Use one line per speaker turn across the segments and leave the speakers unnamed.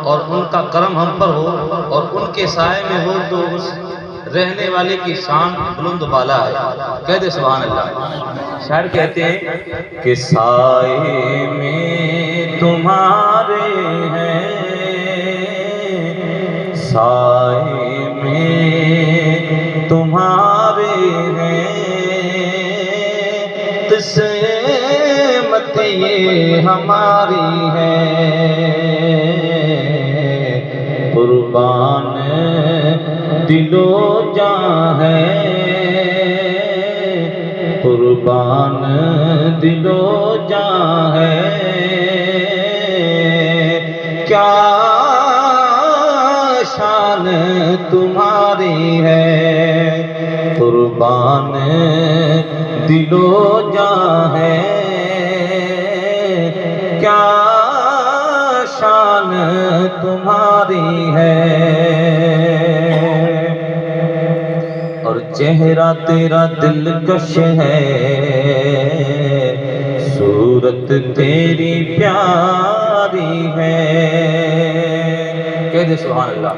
اور ان کا کرم ہم پر ہو اور ان کے سائے میں ہو تو اس رہنے والے کی شان بلند بالا ہے۔ کہہ دے سبحان اللہ۔ شاعر کہتے ہیں کہ سائے میں تمہارے ہیں، سائے میں تمہارے ہیں، قسمت یہ ہماری ہے، قربان دل و جاں ہے، قربان دل و جاں ہے، کیا شان تمہاری ہے، قربان دل و جاں ہے، کیا شان تمہاری ہے، اور چہرہ تیرا دلکش ہے، صورت تیری پیاری ہے۔ کہہ دے سبحان اللہ۔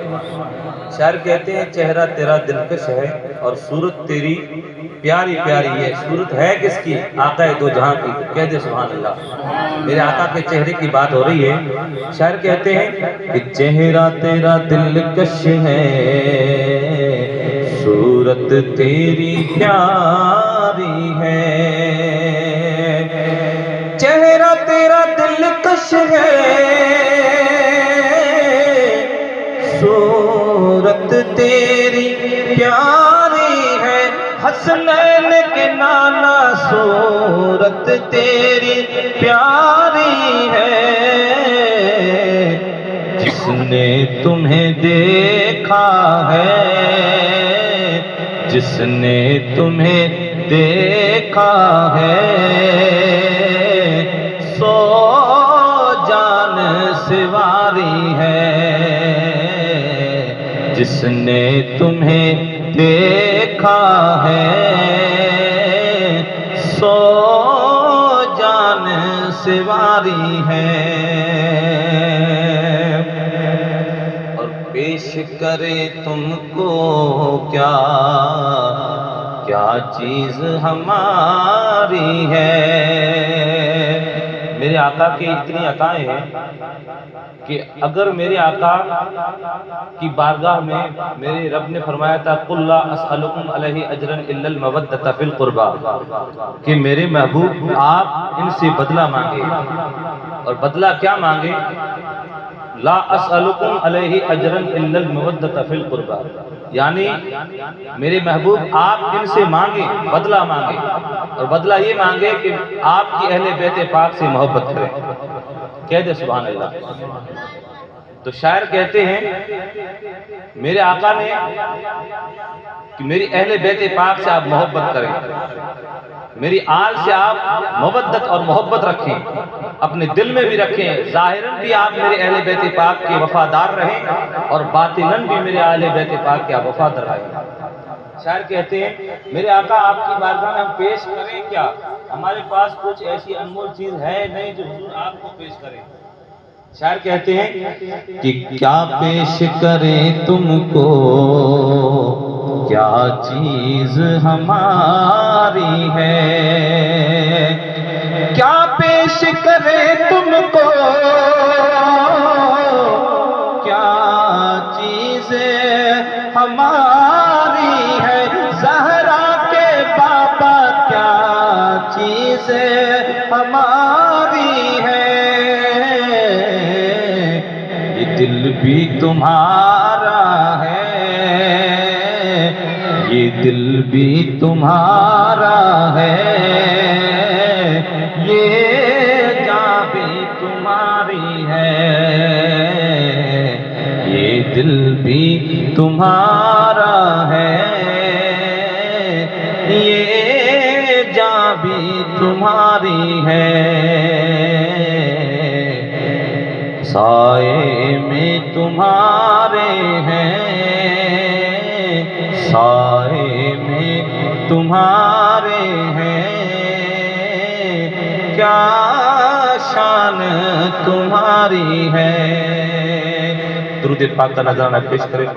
شاعر کہتے ہیں چہرہ تیرا دلکش ہے اور صورت تیری پیاری پیاری ہے۔ صورت ہے کس کی؟ آقا دو جہاں کی۔ کہہ دے سبحان اللہ۔ میرے آقا کے چہرے کی بات ہو رہی ہے۔ شاعر کہتے ہیں کہ چہرہ تیرا دلکش ہے، صورت تیری پیاری ہے، چہرہ تیرا دلکش ہے، صورت تیری پیاری ہے، حسنین کے نانا صورت تیری پیاری ہے، جس نے تمہیں دیکھا ہے، جس نے تمہیں دیکھا ہے، سو جان سواری ہے، جس نے تمہیں دیکھا ہے، سو جان سواری ہے، اور پیش کرے تم کو کیا کیا چیز ہماری ہے۔ میرے آقا کی اتنی عطائیں ہیں کہ اگر میرے آقا کی بارگاہ میں میرے رب نے فرمایا تھا قُلْ لَا أَسْأَلُكُمْ عَلَيْهِ أَجْرًا إِلَّا الْمَوَدَّةَ فِي الْقُرْبَى، کہ میرے محبوب آپ ان سے بدلہ مانگے، اور بدلہ کیا مانگے؟ لا اسألکم علیہ اجرا الا المودۃ فی القربى، یعنی میرے محبوب آپ ان سے مانگے، بدلہ مانگے، اور بدلہ یہ مانگے کہ آپ کی اہل بیت پاک سے محبت کریں۔ کہہ دے سبحان اللہ۔ تو شاعر کہتے ہیں میرے آقا نے کہ میری اہل بیت پاک سے آپ محبت کریں، میری آل سے آپ مودت اور محبت رکھیں، اپنے دل میں بھی رکھیں، ظاہراً بھی آپ میرے اہل بیت پاک کے وفادار رہیں اور باطناً بھی میرے اہل بیت پاک کے آپ وفادار رہیں۔ شاعر کہتے ہیں میرے آقا آپ کی بارگاہ میں ہم پیش کریں کیا؟ ہمارے پاس کچھ ایسی انمول چیز ہے نہیں جو حضور آپ کو پیش کریں۔ شاعر کہتے ہیں کہ کیا پیش کریں تم کو، کیا چیز ہماری ہے، کیا پیش کریں تم کو، کیا چیز ہماری ہے، زہرا کے بابا کیا چیز ہماری ہے، یہ دل بھی تمہارا ہے، یہ دل بھی تمہارا ہے، یہ جاں بھی تمہاری ہے، یہ دل بھی تمہارا ہے، یہ جاں بھی تمہاری ہے، سائے میں تمہارے ہیں، سائے میں تمہارے ہیں، کیا شان تمہاری ہے۔ درود پاک کا نذرانہ پیش کریں.